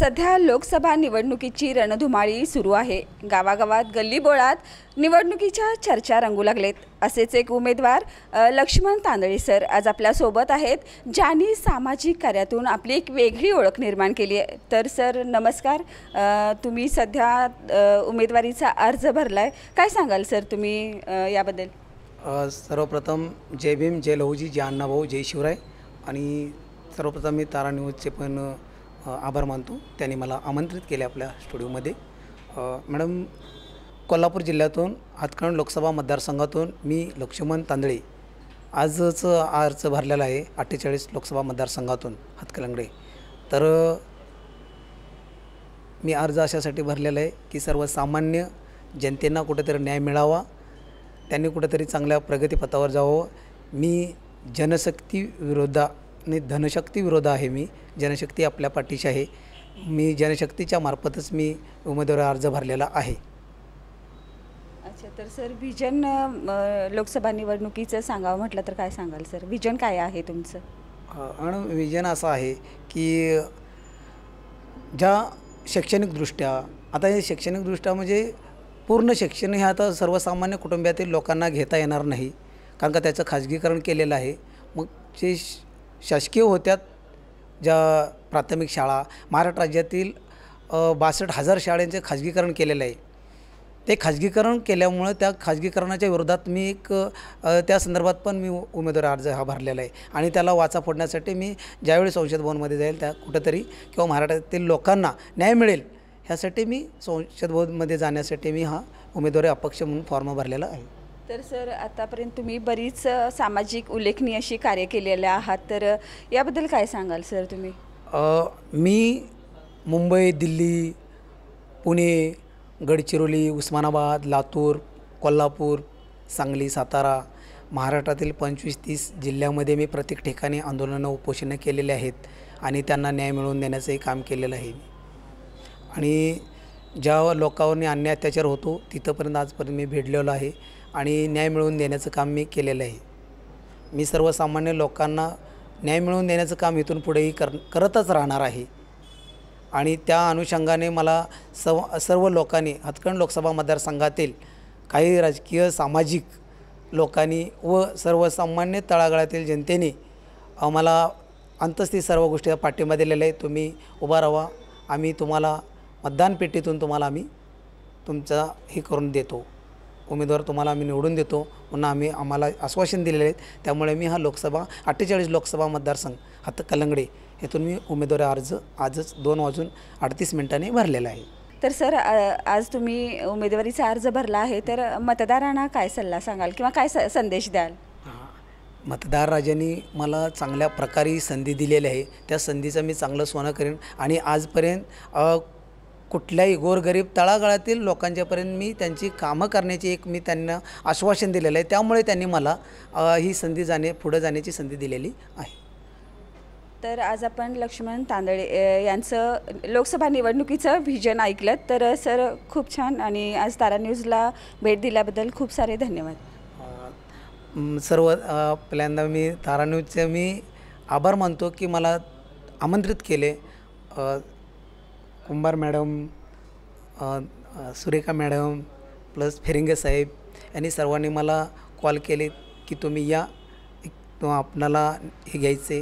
सध्या लोकसभा निवडणुकीची रणधुमाळी सुरू आहे। गावागावात गल्लीबोळात निवडणुकीच्या चर्चा रंगू लागलेत। असेच एक उमेदवार लक्ष्मण तांदळे सर आज आपल्या सोबत आहेत, ज्यांनी सामाजिक कार्यातून आपली एक वेगळी ओळख निर्माण केली आहे। तर सर नमस्कार, तुम्ही सध्या उमेदवारीचा अर्ज भरलाय, काय सांगाल सर तुम्ही याबद्दल? सर्वप्रथम जय भीम, जय लहुजी, जय अण्णाभाऊ, जय शिवराय। आणि सर्वप्रथम मी तारा न्यूजचे पण आभार मानतो, त्यांनी मला आमंत्रित केले आपल्या स्टुडिओमध्ये। मॅडम, कोल्हापूर जिल्ह्यातून हातकणंगले लोकसभा मतदारसंघातून मी लक्ष्मण तांदळे आजच अर्ज भरलेला आहे 48 लोकसभा मतदारसंघातून हातकणंगले। तर मी अर्ज अशासाठी भरलेला आहे की सर्वसामान्य जनतेला कुठेतरी न्याय मिळावा, त्यांनी कुठेतरी चांगल्या प्रगतीपथावर जावं। मी जनशक्ती विरोधाने धनशक्ती विरोध आहे। मी जनशक्ती आपल्या पाठीशी आहे। मी जनशक्तीच्या मार्फतच मी उमेदवारी अर्ज भरलेला आहे। अच्छा, तर सर विजन लोकसभा निवडणुकीचं सांगावं म्हटलं तर काय सांगाल सर? विजन काय आहे तुमचं? आणि विजन असं आहे की ज्या शैक्षणिकदृष्ट्या, आता हे शैक्षणिकदृष्ट्या म्हणजे पूर्ण शिक्षण हे आता सर्वसामान्य कुटुंबातील लोकांना घेता येणार नाही, कारण का त्याचं खाजगीकरण केलेलं आहे। मग जे शासकीय होत्यात ज्या प्राथमिक शाळा, महाराष्ट्र राज्यातील 62,000 शाळांचे खाजगीकरण केलेलं आहे। ते खाजगीकरण केल्यामुळं त्या खाजगीकरणाच्या विरोधात मी एक त्या संदर्भात पण मी उमेदवारी अर्ज हा भरलेला आहे। आणि त्याला वाचा फोडण्यासाठी मी ज्यावेळी संसद भवनमध्ये जाईल त्या कुठंतरी किंवा महाराष्ट्रातील लोकांना न्याय मिळेल ह्यासाठी मी संसद भवनमध्ये जाण्यासाठी मी हा उमेदवारी अपक्ष म्हणून फॉर्म भरलेला आहे। तर सर आतापर्यंत तुम्ही बरीच सामाजिक उल्लेखनीय अशी कार्य केलेले आहात, तर याबद्दल काय सांगाल सर तुम्ही? मी मुंबई, दिल्ली, पुणे, गडचिरोली, उस्मानाबाद, लातूर, कोल्हापूर, सांगली, सातारा, महाराष्ट्रातील 25-30 जिल्ह्यामध्ये मी प्रत्येक ठिकाणी आंदोलनं उपोषणं केलेले आहेत आणि त्यांना न्याय मिळवून देण्याचंही काम केलेलं आहे। आणि ज्या लोकांवर अन्याय अत्याचार होतो तिथंपर्यंत आजपर्यंत मी भेटलेलो आहे आणि न्याय मिळवून देण्याचं काम मी केलेलं आहे। मी सर्वसामान्य लोकांना न्याय मिळवून देण्याचं काम इथून पुढेही करतच राहणार आहे। आणि त्या अनुषंगाने मला सर्व लोकांनी हातकणंगले लोकसभा मतदारसंघातील काही राजकीय सामाजिक लोकांनी व सर्वसामान्य तळागाळातील जनतेने आम्हाला अंतस्थित सर्व गोष्टी पाठिंबा दिलेला आहे। तुम्ही उभा राहा, आम्ही तुम्हाला मतदान पेटीतून तुम्हाला आम्ही तुमचा हे करून देतो, उमेदवार तुम्हाला आम्ही निवडून देतो पुन्हा आम्हाला आश्वासन दिलेले आहेत। त्यामुळे मी हा 48 लोकसभा मतदारसंघ हातकणंगले येथून मी उमेदवारी अर्ज आजच 2:38 भरलेला आहे। तर सर आज तुम्ही उमेदवारीचा अर्ज भरला आहे, तर मतदारांना काय सल्ला सांगाल किंवा काय संदेश द्याल? मतदार राजांनी मला चांगल्या प्रकारे संधी दिलेली आहे, त्या संधीचं मी चांगलं सोनं करेन। आणि आजपर्यंत कुठल्याही गोरगरीब तळागाळातील लोकांच्यापर्यंत मी त्यांची कामं करण्याची मी त्यांना आश्वासन दिलेलं आहे। त्यामुळे त्यांनी मला ही संधी पुढे जाण्याची संधी दिलेली आहे। तर आज आपण लक्ष्मण तांदळे यांचं लोकसभा निवडणुकीचं व्हिजन ऐकलं। तर सर खूप छान, आणि आज तारा न्यूजला भेट दिल्याबद्दल खूप सारे धन्यवाद। पहिल्यांदा मी तारा न्यूजचे मी आभार मानतो की मला आमंत्रित केले। कुंभार मॅडम, सुरेखा मॅडम प्लस फिरिंगे साहेब यांनी सर्वांनी मला कॉल केले की तुम्ही या, आपणाला हे घ्यायचे,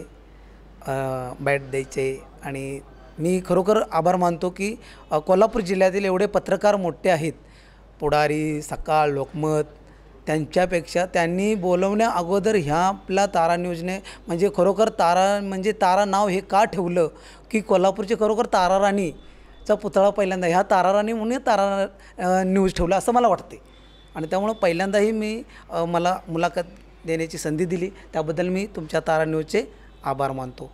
बॅट द्यायचे। आणि मी खरोखर आभार मानतो की कोल्हापूर जिल्ह्यातील एवढे पत्रकार मोठे आहेत, पुढारी, सकाळ, लोकमत, त्यांच्यापेक्षा त्यांनी बोलवण्या अगोदर ह्या आपला तारा न्यूजने म्हणजे खरोखर तारा नाव हे का ठेवलं की कोल्हापूरचे खरोखर तारा राणीचा पुतळा पहिल्यांदा ह्या तारा राणी म्हणून तारा न्यूज ठेवलं असं मला वाटते। आणि त्यामुळं पहिल्यांदाही मला मुलाखत देण्याची संधी दिली, त्याबद्दल मी तुमच्या तारा न्यूजचे आभार मानतो।